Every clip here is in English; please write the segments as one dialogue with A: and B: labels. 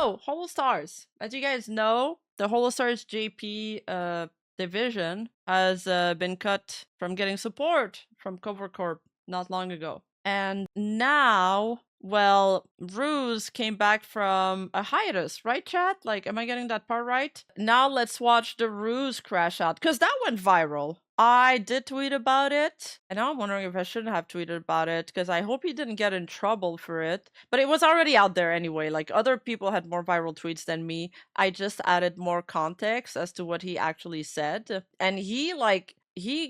A: So, Holostars. As you guys know, the Holostars JP division has been cut from getting support from Cover Corp not long ago. And now, well, Ruze came back from a hiatus, right, chat? Like, am I getting that part right? Now let's watch the Ruze crash out, because that went viral. I did tweet about it, and now I'm wondering if I shouldn't have tweeted about it, because I hope he didn't get in trouble for it. But it was already out there anyway. Like, other people had more viral tweets than me. I just added more context as to what he actually said. And he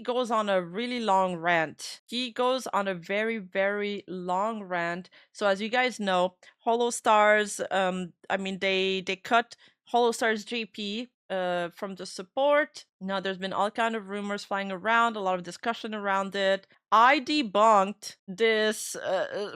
A: goes on a really long rant. He goes on a very, very long rant. So as you guys know, Holostars, I mean, they cut Holostars JP from the support. Now there's been all kind of rumors flying around, a lot of discussion around it. I debunked this.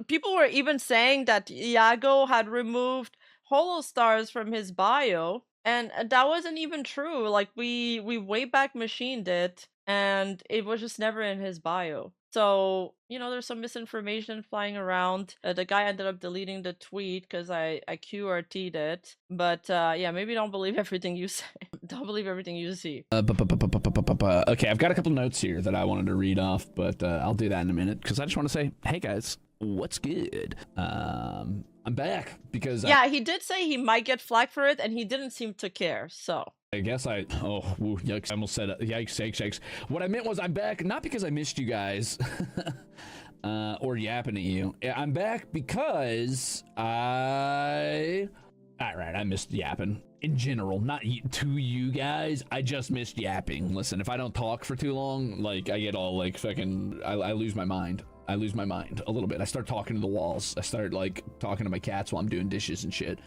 A: People were even saying that Iago had removed Holostars from his bio, and that wasn't even true. Like, we way back machined it, and it was just never in his bio. So, you know, there's some misinformation flying around. The guy ended up deleting the tweet because I QRT'd it. But yeah, maybe don't believe everything you say. Don't believe everything you see.
B: Okay, I've got a couple notes here that I wanted to read off, but I'll do that in a minute because I just want to say, hey guys, what's good? I'm back because
A: yeah, he did say he might get flack for it, and he didn't seem to care. So
B: I guess yikes, I almost said it. Yikes. What I meant was I'm back, not because I missed you guys or yapping at you. I'm back because I missed yapping in general, not to you guys. I just missed yapping. Listen, if I don't talk for too long, like, I get all like fucking, I lose my mind. I lose my mind a little bit. I start talking to the walls. I start like talking to my cats while I'm doing dishes and shit.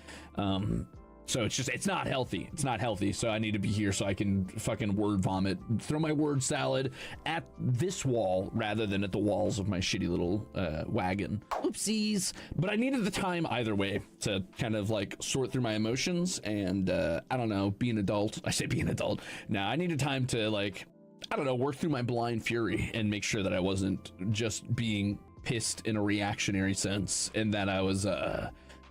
B: So it's not healthy. It's not healthy. So I need to be here so I can fucking word vomit, throw my word salad at this wall rather than at the walls of my shitty little wagon. Oopsies. But I needed the time either way to kind of like sort through my emotions and I don't know, be an adult. I say be an adult. Now I needed time to like, I don't know, work through my blind fury and make sure that I wasn't just being pissed in a reactionary sense and that I was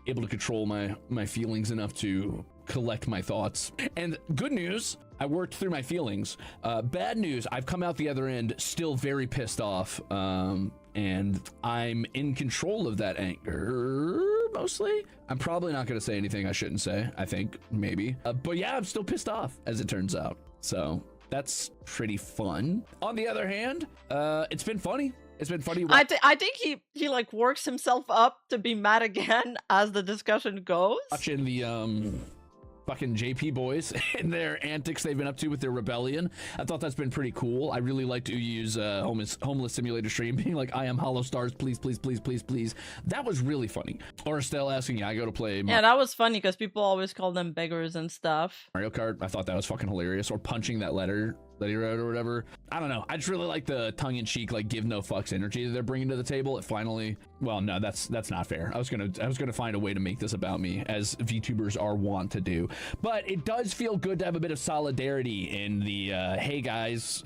B: able to control my feelings enough to collect my thoughts. And good news, I worked through my feelings. Bad news, I've come out the other end still very pissed off, and I'm in control of that anger, mostly. I'm probably not gonna say anything I shouldn't say, I think, maybe. But yeah, I'm still pissed off, as it turns out. So that's pretty fun. On the other hand, it's been funny. It's been funny.
A: I think he like works himself up to be mad again as the discussion goes.
B: Watching the fucking JP boys and their antics they've been up to with their rebellion. I thought that's been pretty cool. I really like to use homeless simulator stream being like, I am Holostars, please, please, please, please, please. That was really funny. Or Estelle asking, yeah, I go to play
A: yeah, that was funny because people always call them beggars and stuff.
B: Mario Kart. I thought that was fucking hilarious. Or punching that letter that he wrote or whatever. I don't know. I just really like the tongue-in-cheek, like, give no fucks energy that they're bringing to the table. It finally, well, no, that's not fair. I was gonna find a way to make this about me, as VTubers are wont to do. But it does feel good to have a bit of solidarity in the hey guys,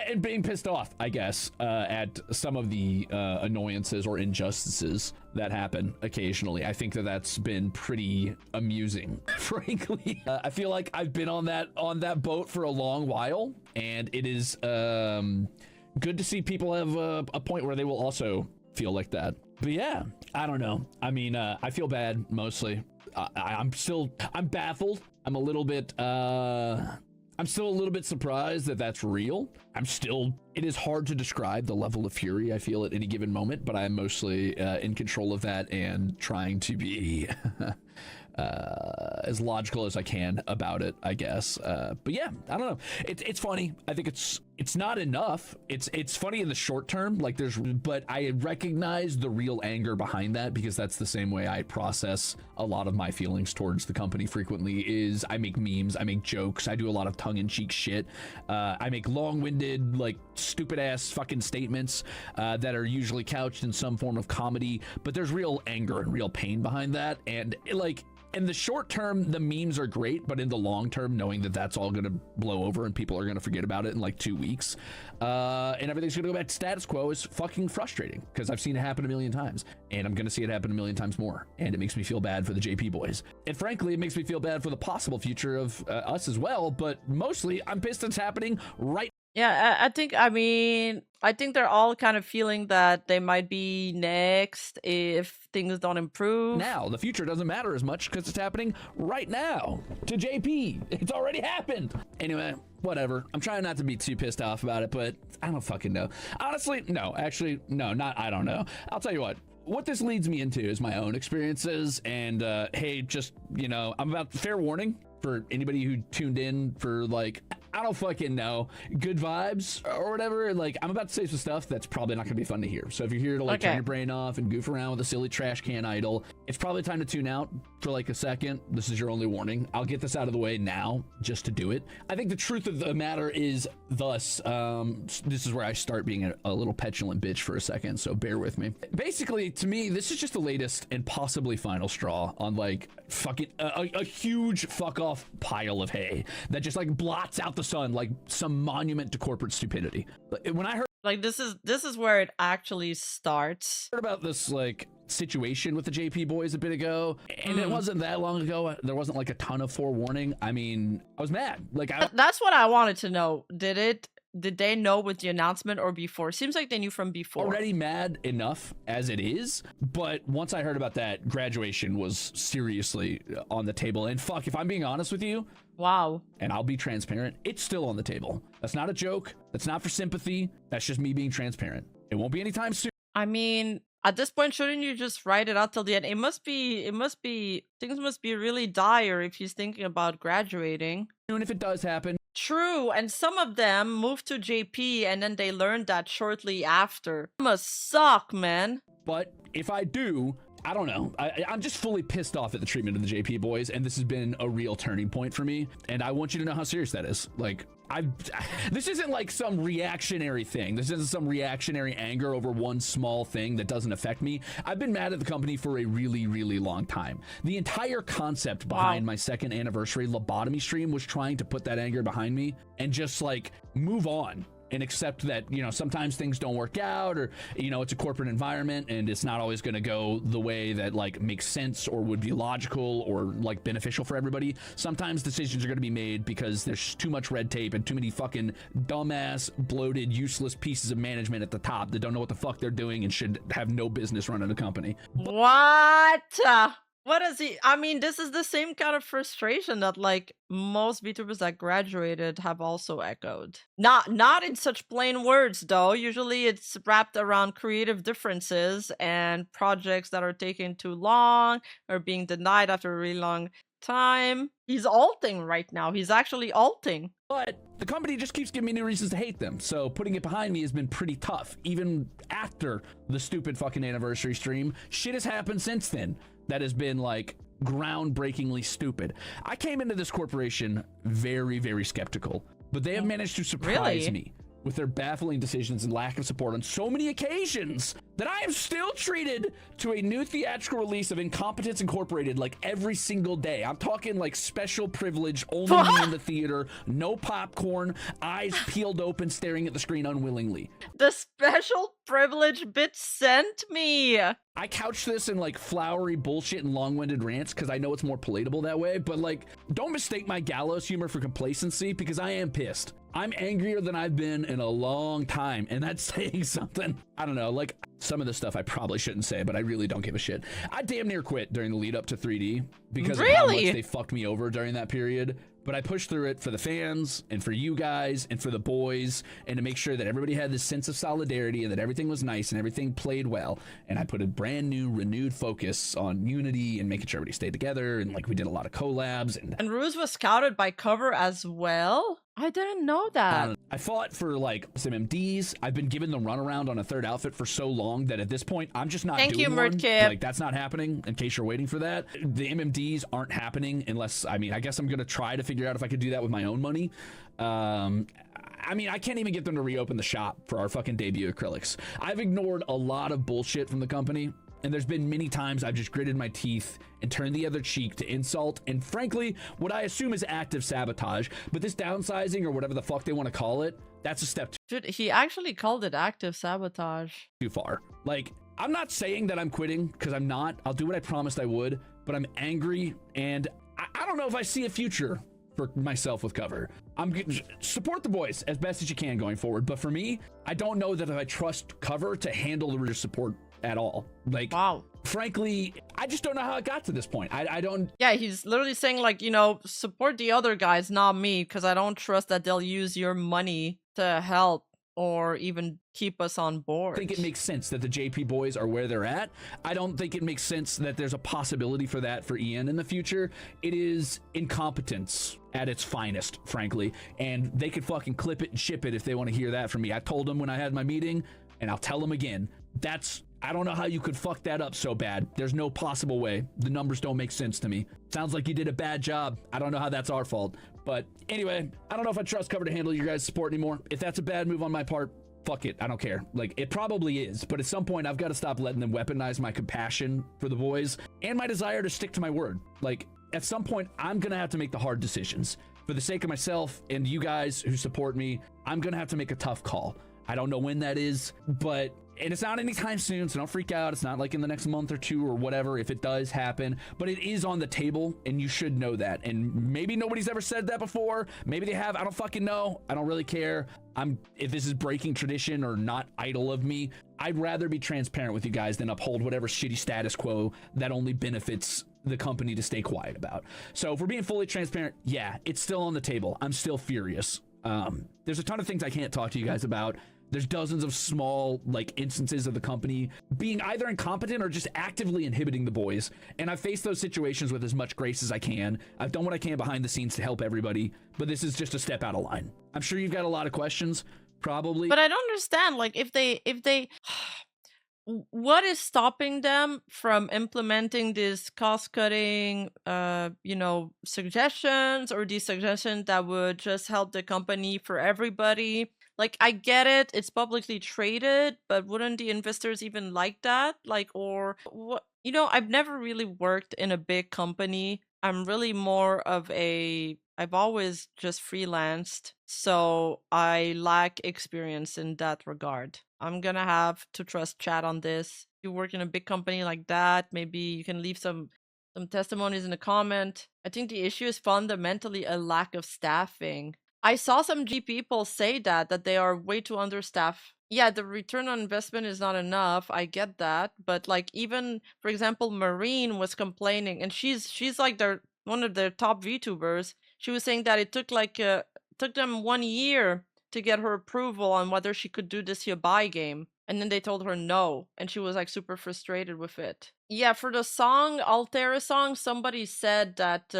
B: and being pissed off, I guess, at some of the annoyances or injustices that happen occasionally. I think that's been pretty amusing, frankly. I feel like I've been on that boat for a long while, and it is good to see people have a point where they will also feel like that. But yeah, I don't know. I mean, I feel bad mostly. I'm baffled. I'm still a little bit surprised that that's real. It is hard to describe the level of fury I feel at any given moment, but I'm mostly in control of that and trying to be as logical as I can about it, I guess. But yeah, I don't know. It's funny. I think it's not enough. It's funny in the short term, like but I recognize the real anger behind that, because that's the same way I process a lot of my feelings towards the company frequently. Is I make memes, I make jokes, I do a lot of tongue-in-cheek shit. I make long-winded, like, stupid ass fucking statements that are usually couched in some form of comedy, but there's real anger and real pain behind that. And like, In the short term, the memes are great, but in the long term, knowing that that's all going to blow over and people are going to forget about it in like 2 weeks, and everything's going to go back to status quo is fucking frustrating, because I've seen it happen a million times, and I'm going to see it happen a million times more, and it makes me feel bad for the JP boys. And frankly, it makes me feel bad for the possible future of us as well, but mostly I'm pissed it's happening right.
A: Yeah, I think they're all kind of feeling that they might be next if things don't improve.
B: Now, the future doesn't matter as much because it's happening right now to JP. It's already happened. Anyway, whatever. I'm trying not to be too pissed off about it, but I don't fucking know. Honestly, no, actually, no, not, I don't know. I'll tell you what this leads me into is my own experiences. And hey, just, you know, I'm about fair warning for anybody who tuned in for like, I don't fucking know, good vibes or whatever. Like, I'm about to say some stuff that's probably not gonna be fun to hear. So if you're here to like turn your brain off and goof around with a silly trash can idol, it's probably time to tune out for like a second. This is your only warning. I'll get this out of the way now just to do it. I think the truth of the matter is thus, this is where I start being a little petulant bitch for a second, so bear with me. Basically, to me, this is just the latest and possibly final straw on like fucking a huge fuck off pile of hay that just like blots out the sun like some monument to corporate stupidity. When I heard
A: like this is where it actually starts.
B: about this like situation with the JP boys a bit ago, and it wasn't that long ago. There wasn't like a ton of forewarning. I mean, I was mad. Like
A: that's what I wanted to know. Did they know with the announcement or before? Seems like they knew from before.
B: Already mad enough as it is, but once I heard about that, graduation was seriously on the table. And fuck, if I'm being honest with you,
A: wow,
B: and I'll be transparent, it's still on the table. That's not a joke. That's not for sympathy. That's just me being transparent. It won't be anytime soon.
A: I mean, at this point, shouldn't you just write it out till the end? It must be, things must be really dire if he's thinking about graduating.
B: Soon if it does happen.
A: True, and some of them moved to JP and then they learned that shortly after. It must suck, man.
B: But if I do, I don't know. I'm just fully pissed off at the treatment of the JP boys, and this has been a real turning point for me. And I want you to know how serious that is. Like, this isn't like some reactionary thing. This isn't some reactionary anger over one small thing that doesn't affect me. I've been mad at the company for a really, really long time. The entire concept behind my second anniversary lobotomy stream was trying to put that anger behind me and just like move on and accept that, you know, sometimes things don't work out, or, you know, it's a corporate environment and it's not always going to go the way that like makes sense or would be logical or like beneficial for everybody. Sometimes decisions are going to be made because there's too much red tape and too many fucking dumbass, bloated, useless pieces of management at the top that don't know what the fuck they're doing and should have no business running a company.
A: What? What is he? I mean, this is the same kind of frustration that like most VTubers that graduated have also echoed. Not in such plain words though. Usually it's wrapped around creative differences and projects that are taking too long or being denied after a really long time. He's alting right now. He's actually alting.
B: But the company just keeps giving me new reasons to hate them. So putting it behind me has been pretty tough. Even after the stupid fucking anniversary stream, shit has happened since then that has been like groundbreakingly stupid. I came into this corporation very, very skeptical, but they have managed to surprise me with their baffling decisions and lack of support on so many occasions that I am still treated to a new theatrical release of Incompetence Incorporated like every single day. I'm talking like special privilege, only me in the theater, no popcorn, eyes peeled open, staring at the screen unwillingly.
A: The special privilege bitch sent me.
B: I couch this in like flowery bullshit and long-winded rants because I know it's more palatable that way, but like, don't mistake my gallows humor for complacency because I am pissed. I'm angrier than I've been in a long time, and that's saying something. I don't know, like some of the stuff I probably shouldn't say, but I really don't give a shit. I damn near quit during the lead up to 3D because of how much they fucked me over during that period. But I pushed through it for the fans and for you guys and for the boys and to make sure that everybody had this sense of solidarity and that everything was nice and everything played well. And I put a brand new renewed focus on unity and making sure everybody stayed together. And like we did a lot of collabs. And
A: Ruze was scouted by cover as well? I didn't know that.
B: I fought for like some MDs. I've been given the runaround on a third outfit for so long that at this point I'm just not doing one. Like that's not happening. In case you're waiting for that, the MMDs aren't happening unless, I mean, I guess I'm gonna try to figure out if I could do that with my own money. I mean, I can't even get them to reopen the shop for our fucking debut acrylics. I've ignored a lot of bullshit from the company. And there's been many times I've just gritted my teeth and turned the other cheek to insult and frankly, what I assume is active sabotage. But this downsizing or whatever the fuck they want to call it, that's a step
A: Dude, he actually called it active sabotage.
B: too far. Like, I'm not saying that I'm quitting, because I'm not. I'll do what I promised I would, but I'm angry, and I don't know if I see a future for myself with cover. Support the boys as best as you can going forward, but for me, I don't know that if I trust cover to handle the support at all. Like,
A: Wow.
B: frankly, I just don't know how it got to this point. I don't.
A: Yeah, he's literally saying, like, you know, support the other guys, not me, because I don't trust that they'll use your money to help or even keep us on board.
B: I think it makes sense that the JP boys are where they're at. I don't think it makes sense that there's a possibility for that for Ian in the future. It is incompetence at its finest, frankly, and they could fucking clip it and ship it if they want to hear that from me. I told them when I had my meeting, and I'll tell them again. I don't know how you could fuck that up so bad. There's no possible way. The numbers don't make sense to me. Sounds like you did a bad job. I don't know how that's our fault. But anyway, I don't know if I trust cover to handle your guys' support anymore. If that's a bad move on my part, fuck it. I don't care. Like, it probably is. But at some point, I've got to stop letting them weaponize my compassion for the boys and my desire to stick to my word. Like, at some point, I'm going to have to make the hard decisions. For the sake of myself and you guys who support me, I'm going to have to make a tough call. I don't know when that is, and it's not anytime soon, so don't freak out. It's not like in the next month or two or whatever if it does happen, but it is on the table, and you should know that. And maybe nobody's ever said that before. Maybe they have. I don't fucking know. I don't really care. If this is breaking tradition or not idle of me, I'd rather be transparent with you guys than uphold whatever shitty status quo that only benefits the company to stay quiet about. So if we're being fully transparent, yeah, it's still on the table. I'm still furious. There's a ton of things I can't talk to you guys about. There's dozens of small, like, instances of the company being either incompetent or just actively inhibiting the boys. And I've faced those situations with as much grace as I can. I've done what I can behind the scenes to help everybody, but this is just a step out of line. I'm sure you've got a lot of questions, probably.
A: But I don't understand, like, if they what is stopping them from implementing these cost-cutting, you know, suggestions, or these suggestions that would just help the company for everybody? Like, I get it, it's publicly traded, but wouldn't the investors even like that? Like, or what? You know, I've never really worked in a big company. I'm really more of I've always just freelanced, so I lack experience in that regard. I'm gonna have to trust chat on this. If you work in a big company like that, maybe you can leave some testimonies in the comment. I think the issue is fundamentally a lack of staffing. I saw some G people say that they are way too understaffed. Yeah, the return on investment is not enough. I get that, but like, even for example, Marine was complaining, and she's like one of their top VTubers. She was saying that it took them 1 year to get her approval on whether she could do this here buy game. And then they told her no, and she was like super frustrated with it. Yeah, for the song, Altera song, somebody said that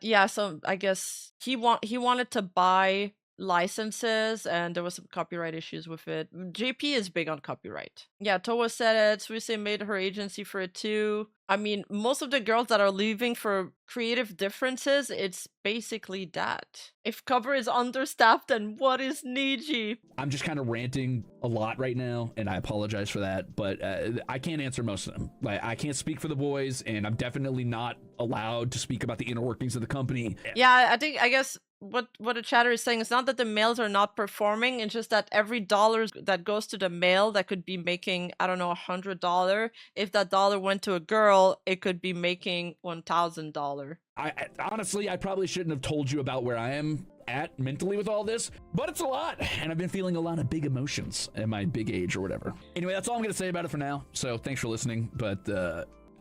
A: yeah, so I guess he wanted to buy licenses, and there was some copyright issues with it. JP is big on copyright. Yeah, Toa said it. Suise made her agency for it too. I mean, most of the girls that are leaving for creative differences, it's basically that. If cover is understaffed, then what is Niji?
B: I'm just kind of ranting a lot right now, and I apologize for that, but I can't answer most of them. Like, I can't speak for the boys, and I'm definitely not allowed to speak about the inner workings of the company.
A: Yeah, I guess what the chatter is saying is not that the males are not performing, it's just that every dollar that goes to the male that could be making, I don't know, $100, if that dollar went to a girl, it could be making $1,000.
B: I honestly, I probably shouldn't have told you about where I am at mentally with all this, but it's a lot, and I've been feeling a lot of big emotions at my big age or whatever. Anyway, that's all I'm gonna say about it for now, so thanks for listening, but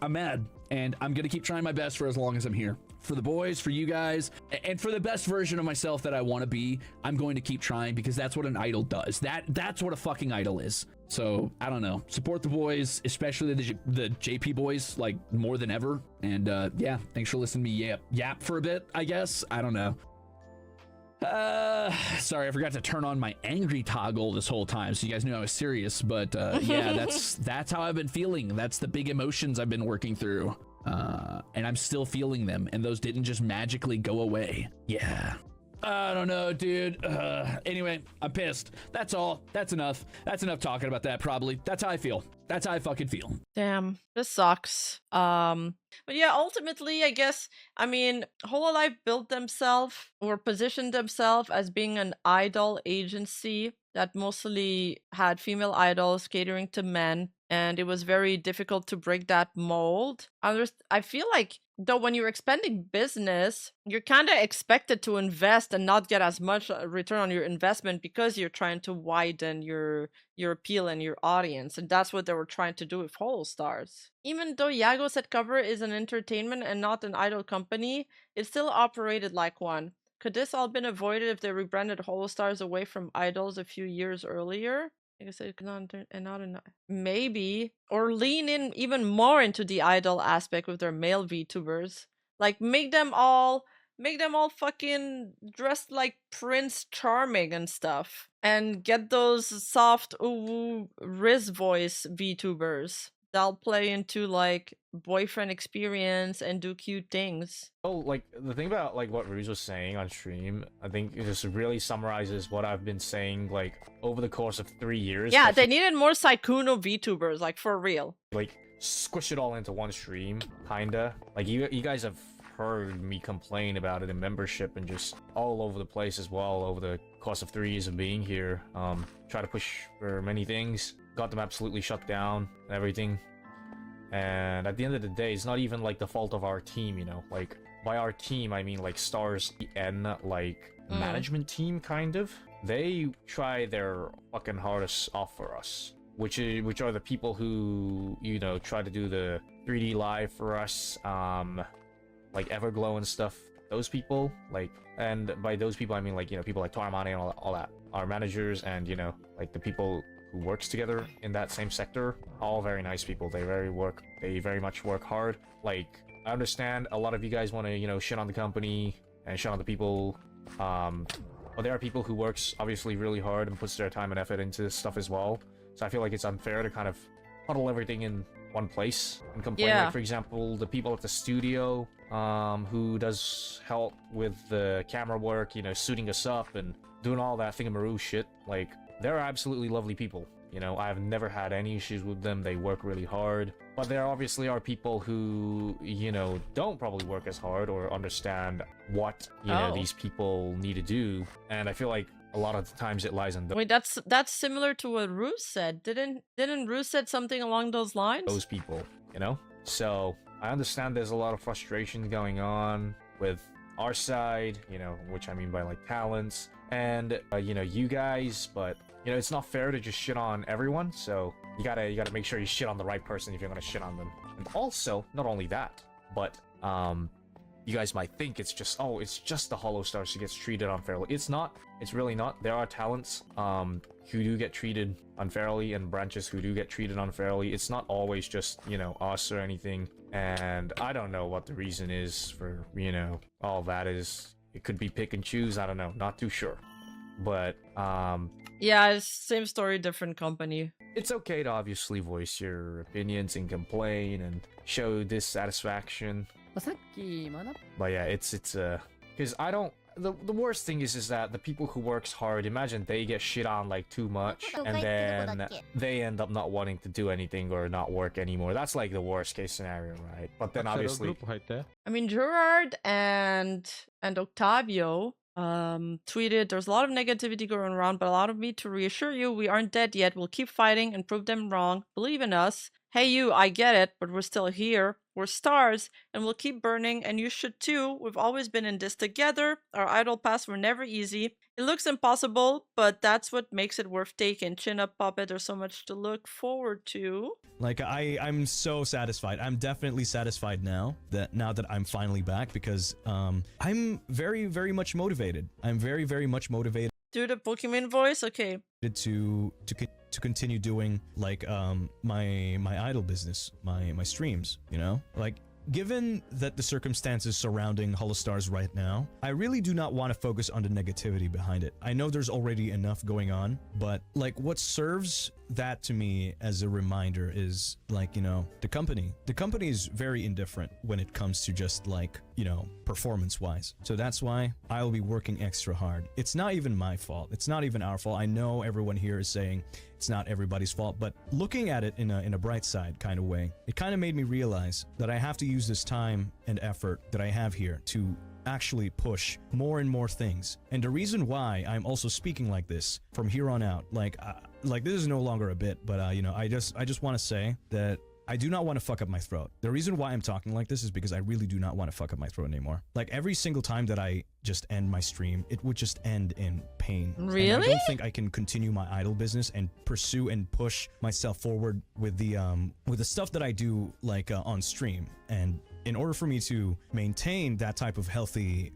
B: I'm mad, and I'm gonna keep trying my best for as long as I'm here. For the boys, for you guys, and for the best version of myself that I want to be, I'm going to keep trying, because that's what an idol does. That's what a fucking idol is. So, I don't know. Support the boys, especially the JP boys, like, more than ever. And, yeah, thanks for listening to me yap for a bit, I guess. I don't know. Sorry, I forgot to turn on my angry toggle this whole time, so you guys knew I was serious. But, yeah, that's how I've been feeling. That's the big emotions I've been working through. And I'm still feeling them, and those didn't just magically go away. Yeah. I don't know, dude. Anyway, I'm pissed. That's all. That's enough. That's enough talking about that, probably. That's how I feel. That's how I fucking feel.
A: Damn, this sucks. But yeah, ultimately, I guess, I mean, Hololive built themselves or positioned themselves as being an idol agency that mostly had female idols catering to men, and it was very difficult to break that mold. I feel like, though, when you're expanding business, you're kind of expected to invest and not get as much return on your investment because you're trying to widen your appeal and your audience, and that's what they were trying to do with Holostars. Even though Yago Set Cover is an entertainment and not an idol company, it still operated like one. Could this all been avoided if they rebranded Holostars away from idols a few years earlier? Like I said, maybe, or lean in even more into the idol aspect with their male VTubers. Like make them all fucking dressed like Prince Charming and stuff, and get those soft ooh Riz voice VTubers. They'll play into like boyfriend experience and do cute things.
C: Oh, like the thing about like what Ruze was saying on stream, I think it just really summarizes what I've been saying like over the course of 3 years.
A: Yeah, they needed more Saikuno VTubers, like for real.
C: Like squish it all into one stream, kinda. Like you guys have heard me complain about it in membership and just all over the place as well over the course of 3 years of being here. Try to push for many things, got them absolutely shut down and everything. And at the end of the day, it's not even like the fault of our team, you know. Like by our team, I mean like Stars and like management team, kind of. They try their fucking hardest off for us, which are the people who, you know, try to do the 3D live for us, like Everglow and stuff. Those people, like, and by those people I mean like, you know, people like Tormani and all that. Our managers and, you know, like the people who works together in that same sector, all very nice people. They very much work hard. Like, I understand a lot of you guys want to, you know, shit on the company and shit on the people, but there are people who works obviously really hard and puts their time and effort into this stuff as well. So I feel like it's unfair to kind of huddle everything in one place and complain.
A: Yeah.
C: Like, for example, the people at the studio, who does help with the camera work, you know, suiting us up and doing all that thingamaroo shit, like, they're absolutely lovely people. You know, I've never had any issues with them. They work really hard. But there obviously are people who, you know, don't probably work as hard or understand what, you know, these people need to do. And I feel like a lot of the times it lies on
A: Wait, that's similar to what Ruze said. Didn't Ruze said something along those lines?
C: those people, you know? So I understand there's a lot of frustration going on with our side, you know, which I mean by like talents and, you know, you guys, but you know, it's not fair to just shit on everyone, so you gotta make sure you shit on the right person if you're gonna shit on them. And also, not only that, but you guys might think it's just, oh, it's just the Holostars who gets treated unfairly. It's not. It's really not. There are talents who do get treated unfairly and branches who do get treated unfairly. It's not always just, you know, us or anything. And I don't know what the reason is for, you know, all that is. It could be pick and choose. I don't know. Not too sure. But
A: yeah, it's same story, different company.
C: it's okay to obviously voice your opinions and complain and show dissatisfaction. But yeah, it's because I don't. The worst thing is that the people who works hard, imagine they get shit on like too much, and then they end up not wanting to do anything or not work anymore. That's like the worst case scenario, right? But then obviously,
A: I mean, Gerard and Octavio tweeted, there's a lot of negativity going around, but allow me to reassure you, we aren't dead yet. We'll keep fighting and prove them wrong. Believe in us. Hey you, I get it, but we're still here. We're stars, and we'll keep burning, and you should too. We've always been in this together. Our idol paths were never easy. It looks impossible, but that's what makes it worth taking. Chin up, Puppet, there's so much to look forward to.
D: Like, I'm so satisfied. I'm definitely satisfied now that I'm finally back, because I'm very, very much motivated. I'm very, very much motivated.
A: Do the Pokemon voice? Okay.
D: To continue doing like my idol business, my streams, you know? Like, given that the circumstances surrounding Holostars right now, I really do not want to focus on the negativity behind it. I know there's already enough going on, but like what serves that to me as a reminder is like, you know, the company is very indifferent when it comes to just like, you know, performance wise. So that's why I'll be working extra hard. It's not even my fault. It's not even our fault. I know everyone here is saying it's not everybody's fault, but looking at it in a bright side kind of way, it kind of made me realize that I have to use this time and effort that I have here to actually push more and more things. And the reason why I'm also speaking like this from here on out, like this is no longer a bit, but you know, I just want to say that I do not want to fuck up my throat. The reason why I'm talking like this is because I really do not want to fuck up my throat anymore. Like every single time that I just end my stream, it would just end in pain.
A: Really?
D: And I don't think I can continue my idol business and pursue and push myself forward with the stuff that I do like on stream. And in order for me to maintain that type of healthy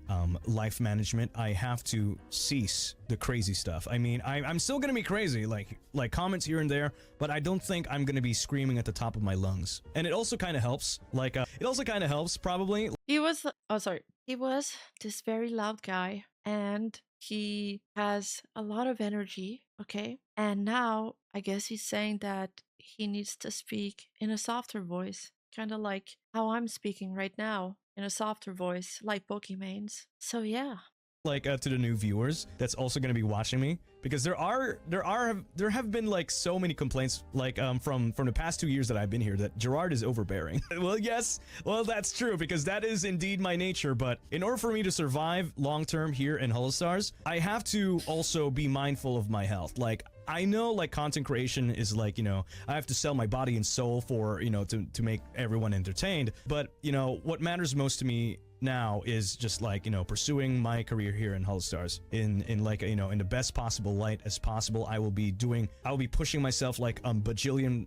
D: life management, I have to cease the crazy stuff. I mean, I'm still gonna be crazy, like comments here and there, but I don't think I'm gonna be screaming at the top of my lungs. And it also kind of helps, like, it also kind of helps, probably.
A: He was, oh, sorry. He was this very loud guy, and he has a lot of energy, okay? And now I guess he's saying that he needs to speak in a softer voice, kind of like how I'm speaking right now, in a softer voice, like Pokemains. So yeah.
D: Like to the new viewers that's also going to be watching me, because there have been like so many complaints like from the past 2 years that I've been here that Gerard is overbearing. Well, yes, well, that's true, because that is indeed my nature, but in order for me to survive long term here in Holostars, I have to also be mindful of my health. Like, I know like content creation is like, you know, I have to sell my body and soul for, you know, to make everyone entertained, but you know what matters most to me now is just like, you know, pursuing my career here in Holostars in like, you know, in the best possible light as possible. I will be pushing myself like a bajillion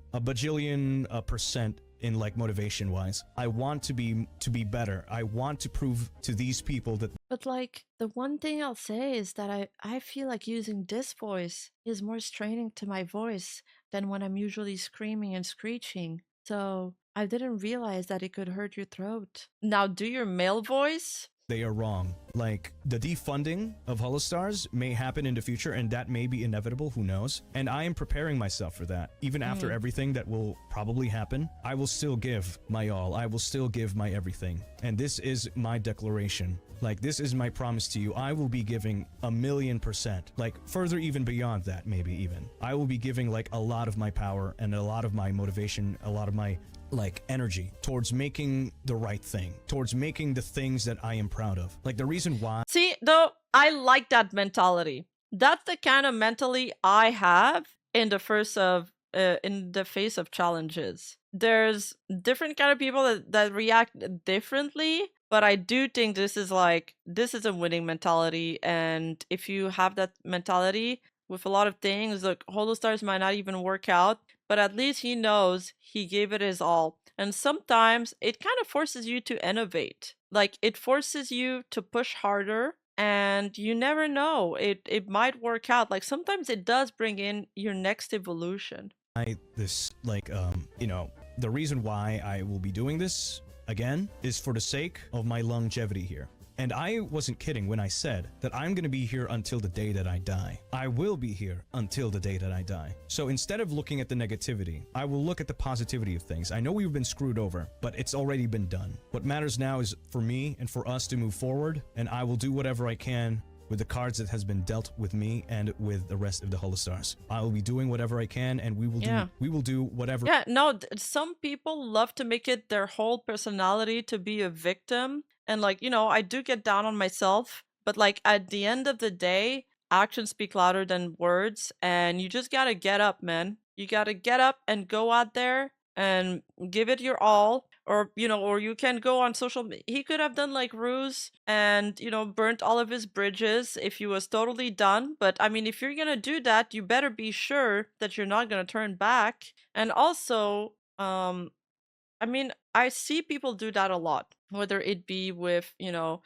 D: percent in like motivation wise. I want to be better. I want to prove to these people that.
A: But like, the one thing I'll say is that I feel like using this voice is more straining to my voice than when I'm usually screaming and screeching. So I didn't realize that it could hurt your throat. Now do your male voice.
D: They are wrong. Like, the defunding of Holostars may happen in the future, and that may be inevitable, who knows? And I am preparing myself for that. Even after everything that will probably happen, I will still give my all. I will still give my everything. And this is my declaration. Like, this is my promise to you. I will be giving 1,000,000%. Like, further even beyond that, maybe even. I will be giving, like, a lot of my power and a lot of my motivation, a lot of my like energy towards making the right thing, towards making the things that I am proud of. Like the reason why.
A: See, though, I like that mentality. That's the kind of mentality I have in the face of challenges. There's different kind of people that react differently, but I do think this is a winning mentality. And if you have that mentality with a lot of things, look, Holostars might not even work out, but at least he knows he gave it his all. And sometimes it kind of forces you to innovate. Like, it forces you to push harder, and you never know. It might work out. Like, sometimes it does bring in your next evolution.
D: You know, the reason why I will be doing this again is for the sake of my longevity here. And I wasn't kidding when I said that I'm going to be here until the day that I die. I will be here until the day that I die. So instead of looking at the negativity, I will look at the positivity of things. I know we've been screwed over, but it's already been done. What matters now is for me and for us to move forward, and I will do whatever I can with the cards that has been dealt with me and with the rest of the Holostars. I will be doing whatever I can, and we will do whatever.
A: Yeah, no, some people love to make it their whole personality to be a victim. And like, you know, I do get down on myself, but like at the end of the day, actions speak louder than words, and you just gotta get up, man. You gotta get up and go out there and give it your all. Or, you know, or you can go on social media. He could have done like Ruze and, you know, burnt all of his bridges if he was totally done. But I mean, if you're gonna do that, you better be sure that you're not gonna turn back. And also, I mean, I see people do that a lot, whether it be with, you know,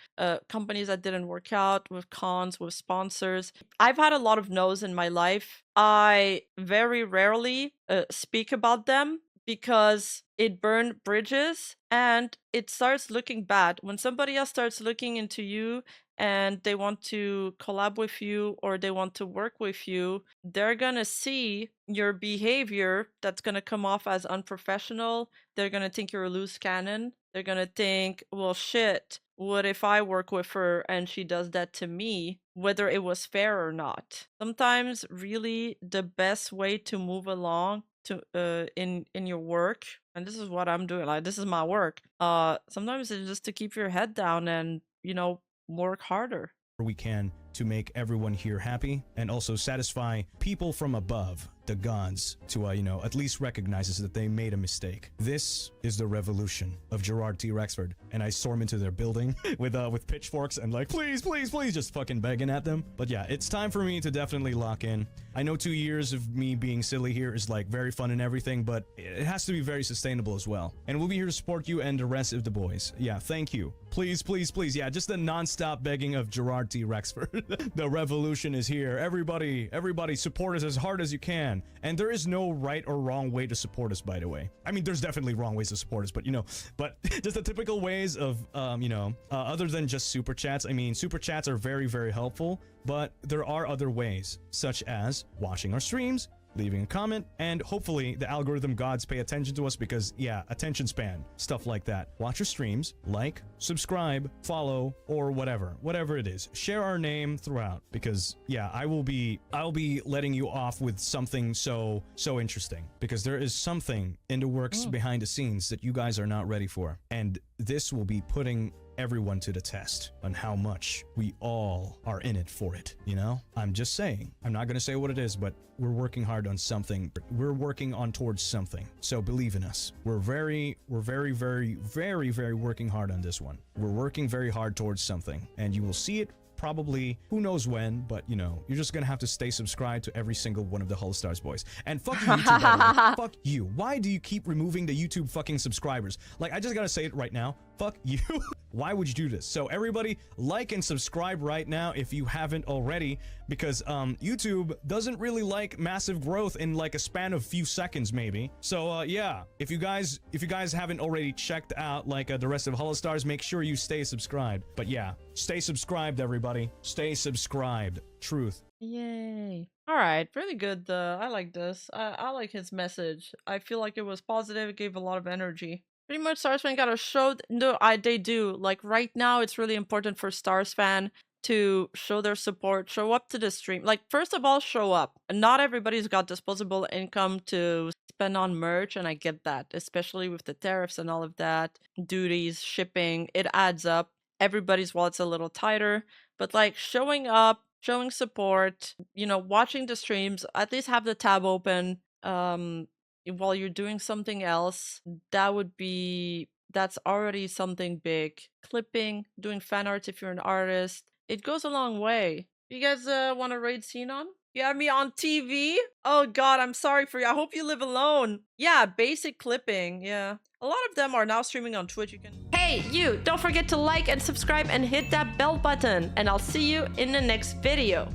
A: companies that didn't work out, with cons, with sponsors. I've had a lot of no's in my life. I very rarely speak about them because it burned bridges and it starts looking bad. When somebody else starts looking into you and they want to collab with you or they want to work with you, they're gonna see your behavior that's gonna come off as unprofessional. They're gonna think you're a loose cannon. They're gonna think, well, shit, what if I work with her and she does that to me, whether it was fair or not? Sometimes really the best way to move along to in your work, and this is what I'm doing, like this is my work, sometimes it's just to keep your head down and, you know, work harder.
D: We can to make everyone here happy and also satisfy people from above, the gods, to you know, at least recognizes that they made a mistake. This is the revolution of Gerard T. Rexford, and I storm into their building with pitchforks and like, please, please, please, just fucking begging at them. But yeah, it's time for me to definitely lock in. I know 2 years of me being silly here is like very fun and everything, but it has to be very sustainable as well. And we'll be here to support you and the rest of the boys. Yeah, thank you. Please, please, please. Yeah, just the non-stop begging of Gerard T. Rexford. The revolution is here. Everybody support us as hard as you can. And there is no right or wrong way to support us, by the way. I mean, there's definitely wrong ways to support us, but you know, just the typical ways of, you know, other than just super chats. I mean, super chats are very, very helpful, but there are other ways, such as watching our streams, leaving a comment, and hopefully the algorithm gods pay attention to us because, yeah, attention span, stuff like that. Watch our streams, like, subscribe, follow, or whatever it is. Share our name throughout because, yeah, I'll be letting you off with something so interesting because there is something in the works behind the scenes that you guys are not ready for, and this will be putting everyone to the test on how much we all are in it for it, you know? I'm just saying. I'm not gonna say what it is, but we're working hard on something. We're working on towards something. So believe in us. We're very working hard on this one. We're working very hard towards something, and you will see it probably, who knows when, but you know, you're just gonna have to stay subscribed to every single one of the Holostars boys. And fuck you, YouTube, by the way. Fuck you. Why do you keep removing the YouTube fucking subscribers? Like, I just gotta say it right now. Fuck you. Why would you do this? So everybody, like and subscribe right now if you haven't already, because YouTube doesn't really like massive growth in like a span of few seconds, maybe. So yeah, if you guys haven't already checked out like the rest of Holostars, make sure you stay subscribed. But yeah, stay subscribed, everybody. Stay subscribed. Truth.
A: Yay. All right, really good. I like this. I like his message. I feel like it was positive. It gave a lot of energy. Pretty much Stars fan gotta show, no, they do. Like right now, it's really important for Stars fan to show their support, show up to the stream. Like, first of all, show up. Not everybody's got disposable income to spend on merch, and I get that, especially with the tariffs and all of that, duties, shipping, it adds up. Everybody's wallet's a little tighter, but like showing up, showing support, you know, watching the streams, at least have the tab open, while you're doing something else, that's already something big. Clipping, doing fan art if you're an artist, it goes a long way. You guys want to raid Xenon? You have me on TV? Oh god, I'm sorry for you. I hope you live alone. Yeah, basic clipping, yeah. A lot of them are now streaming on Twitch. You can... Hey, you! Don't forget to like and subscribe and hit that bell button. And I'll see you in the next video.